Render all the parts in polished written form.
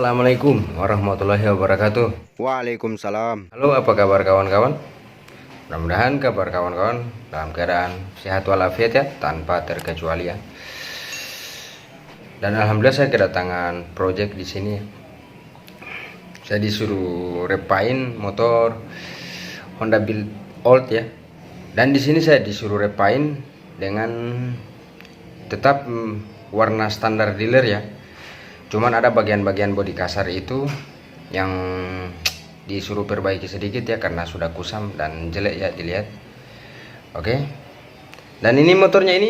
Assalamualaikum warahmatullahi wabarakatuh. Waalaikumsalam. Halo, apa kabar kawan-kawan? Mudah-mudahan kabar kawan-kawan dalam keadaan sehat walafiat ya, tanpa terkecuali ya. Dan alhamdulillah saya kedatangan project di sini. Saya disuruh repaint motor Honda Build Old ya. Dan di sini saya disuruh repaint dengan tetap warna standar dealer ya. Cuman ada bagian-bagian bodi kasar itu yang disuruh perbaiki sedikit ya, karena sudah kusam dan jelek ya dilihat. Oke. Dan ini motornya ini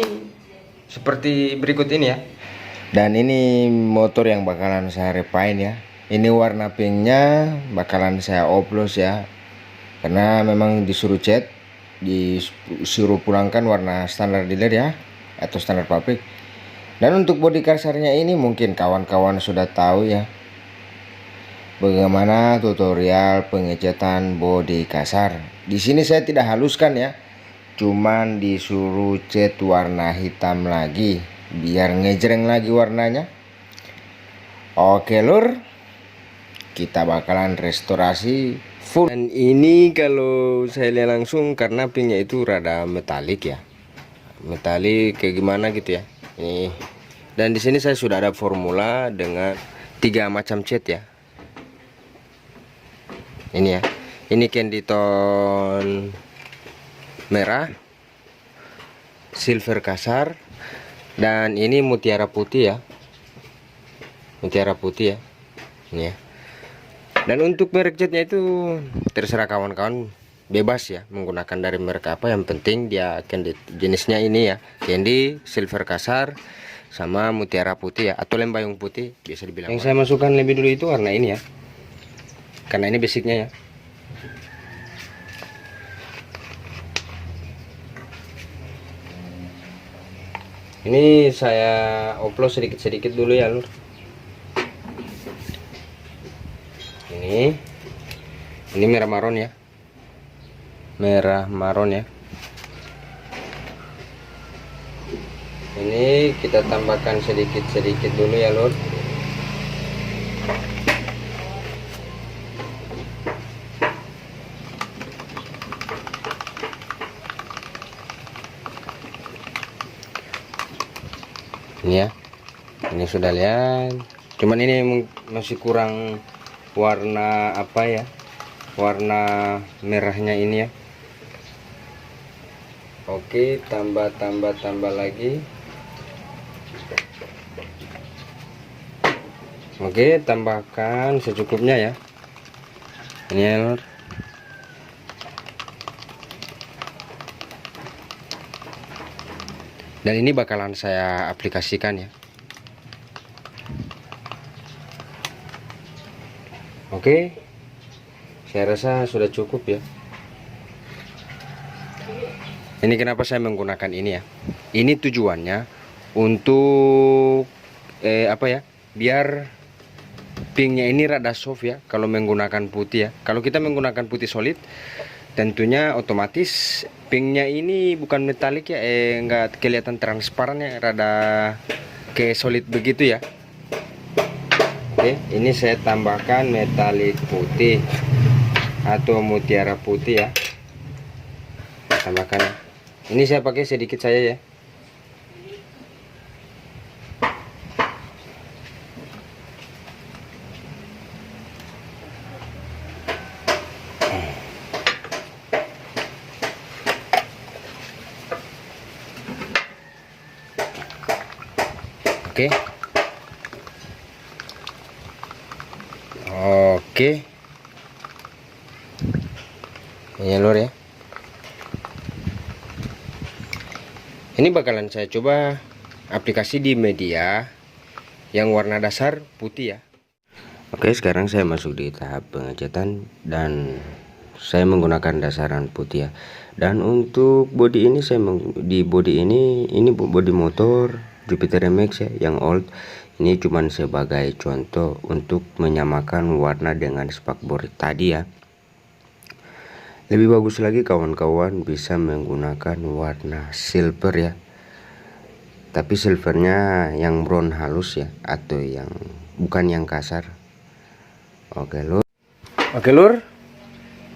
seperti berikut ini ya. Dan ini motor yang bakalan saya repaint ya. Ini warna pinknya bakalan saya oplos ya. Karena memang disuruh cat, disuruh pulangkan warna standar dealer ya, atau standar pabrik. Dan untuk bodi kasarnya ini mungkin kawan-kawan sudah tahu ya, bagaimana tutorial pengecatan bodi kasar. Di sini saya tidak haluskan ya, cuman disuruh cat warna hitam lagi biar ngejreng lagi warnanya. Oke lur, kita bakalan restorasi full. Dan ini kalau saya lihat langsung karena pinknya itu rada metalik ya, metalik kayak gimana gitu ya. Ini, dan di sini saya sudah ada formula dengan 3 macam cat ya. Ini ya, ini candy tone merah, silver kasar, dan ini mutiara putih ya, mutiara putih ya, ini ya. Dan untuk merek catnya itu terserah kawan-kawan, bebas ya menggunakan dari merek apa, yang penting dia candy jenisnya ini ya, candy, silver kasar, sama mutiara putih ya, atau lembayung putih bisa dibilang. Yang saya masukkan lebih dulu itu warna ini ya, karena ini basicnya ya. Ini saya oplos sedikit-sedikit dulu ya lur. Ini merah maron ya, merah maron ya. Ini kita tambahkan sedikit-sedikit dulu ya lur. Ini ya, ini sudah lihat, cuman ini masih kurang warna apa ya, warna merahnya ini ya. Oke, tambah lagi. Oke, tambahkan secukupnya ya, ini ya lor. Dan ini bakalan saya aplikasikan ya. Oke, saya rasa sudah cukup ya. Ini kenapa saya menggunakan ini ya, ini tujuannya untuk apa ya, biar pinknya ini rada soft ya kalau menggunakan putih ya. Kalau kita menggunakan putih solid, tentunya otomatis pinknya ini bukan metalik ya, nggak kelihatan transparan ya, rada kayak solid begitu ya. Oke, ini saya tambahkan metalik putih atau mutiara putih ya, tambahkan ya. Ini saya pakai sedikit saja ya. Oke. Oke. Ini lur ya. Ini bakalan saya coba aplikasi di media yang warna dasar putih ya. Oke, sekarang saya masuk di tahap pengecatan dan saya menggunakan dasaran putih ya. Dan untuk bodi ini di bodi ini bodi motor Jupiter MX ya yang old. Ini cuman sebagai contoh untuk menyamakan warna dengan spakbor tadi ya. Lebih bagus lagi kawan-kawan bisa menggunakan warna silver ya, tapi silvernya yang brown halus ya, atau yang bukan yang kasar. Oke lur,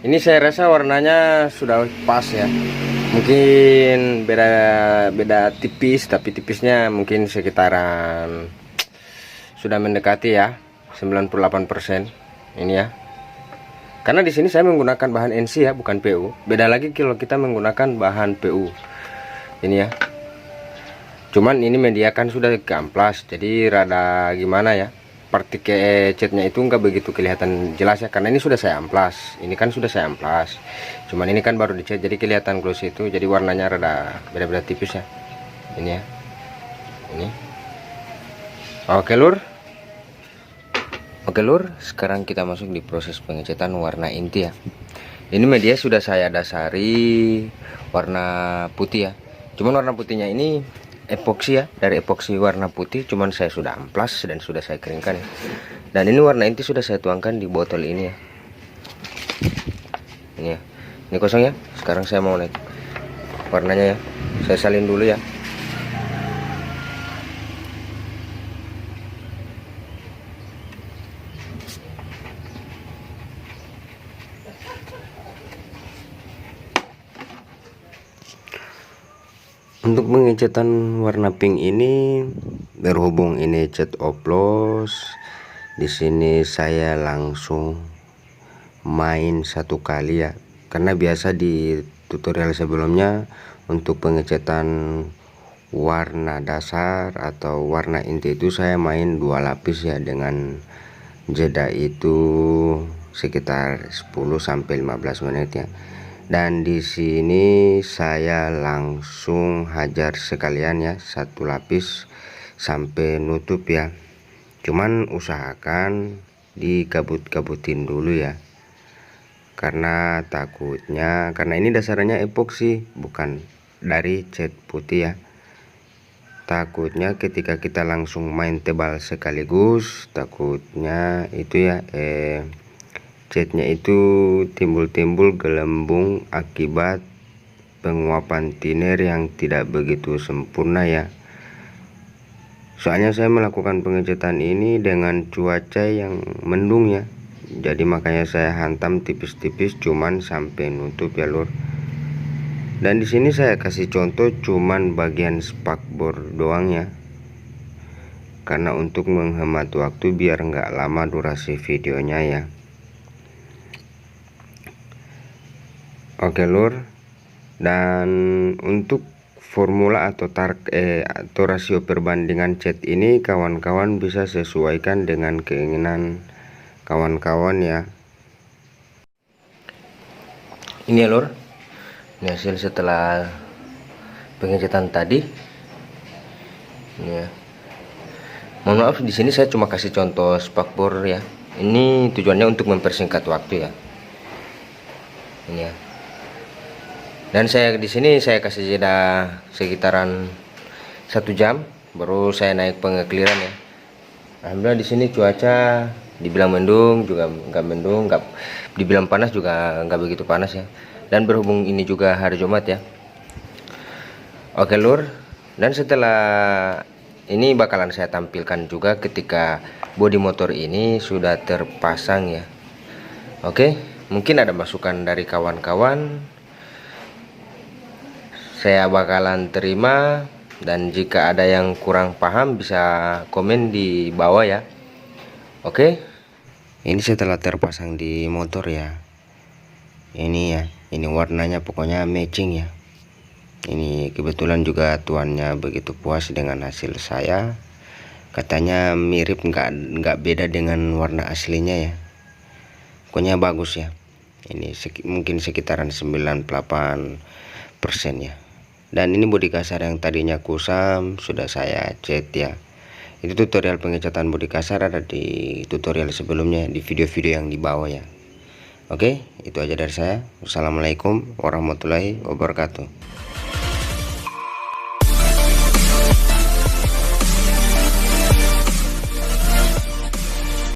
ini saya rasa warnanya sudah pas ya. Mungkin beda tipis, tapi tipisnya mungkin sekitaran sudah mendekati ya 98% ini ya. Karena di sini saya menggunakan bahan NC ya, bukan PU. Beda lagi kalau kita menggunakan bahan PU. Ini ya. Cuman ini media kan sudah keamplas, jadi rada gimana ya. Partikel catnya itu nggak begitu kelihatan jelas ya, karena ini sudah saya amplas. Ini kan sudah saya amplas. Cuman ini kan baru dicat, jadi kelihatan gloss itu. Jadi warnanya rada beda-beda tipis ya. Ini ya. Ini. Oke lur, sekarang kita masuk di proses pengecatan warna inti ya. Ini media sudah saya dasari warna putih ya. Cuman warna putihnya ini epoksi ya, dari epoksi warna putih. Cuman saya sudah amplas dan sudah saya keringkan ya. Dan ini warna inti sudah saya tuangkan di botol ini ya. Ini ya, ini kosong ya. Sekarang saya mau naik warnanya ya. Saya salin dulu ya. Untuk pengecatan warna pink ini, berhubung ini cat oplos, di sini saya langsung main satu kali ya. Karena biasa di tutorial sebelumnya untuk pengecatan warna dasar atau warna inti itu saya main 2 lapis ya, dengan jeda itu sekitar 10-15 menit ya. Dan di sini saya langsung hajar sekalian ya, 1 lapis sampai nutup ya. Cuman usahakan digabut-gabutin dulu ya, karena takutnya, karena ini dasarnya epoksi bukan dari cat putih ya. Takutnya ketika kita langsung main tebal sekaligus, takutnya itu ya catnya itu timbul-timbul gelembung akibat penguapan thinner yang tidak begitu sempurna ya. Soalnya saya melakukan pengecatan ini dengan cuaca yang mendung ya, jadi makanya saya hantam tipis-tipis cuman sampai nutup ya lur. Dan di sini saya kasih contoh cuman bagian spakbor doang ya, karena untuk menghemat waktu biar nggak lama durasi videonya ya. Oke lur, dan untuk formula atau atau rasio perbandingan cat ini kawan-kawan bisa sesuaikan dengan keinginan kawan-kawan ya. Ini ya lur, ini hasil setelah pengecatan tadi. Ini ya. Mohon maaf di sini saya cuma kasih contoh spakbor ya. Ini tujuannya untuk mempersingkat waktu ya. Ini ya. Dan saya di sini saya kasih jeda sekitaran 1 jam baru saya naik pengekliran ya. Alhamdulillah di sini cuaca dibilang mendung juga nggak mendung, nggak dibilang panas juga nggak begitu panas ya. Dan berhubung ini juga hari Jumat ya. Oke lur, dan setelah ini bakalan saya tampilkan juga ketika bodi motor ini sudah terpasang ya. Oke, mungkin ada masukan dari kawan-kawan, saya bakalan terima, dan jika ada yang kurang paham bisa komen di bawah ya. Oke, ini setelah terpasang di motor ya. Ini ya, ini warnanya pokoknya matching ya. Ini kebetulan juga tuannya begitu puas dengan hasil saya. Katanya mirip, nggak beda dengan warna aslinya ya. Pokoknya bagus ya. Ini mungkin sekitaran 98% ya. Dan ini bodi kasar yang tadinya kusam sudah saya cat ya. Itu tutorial pengecatan bodi kasar ada di tutorial sebelumnya, di video-video yang di bawah ya. Oke, itu aja dari saya. Wassalamualaikum warahmatullahi wabarakatuh.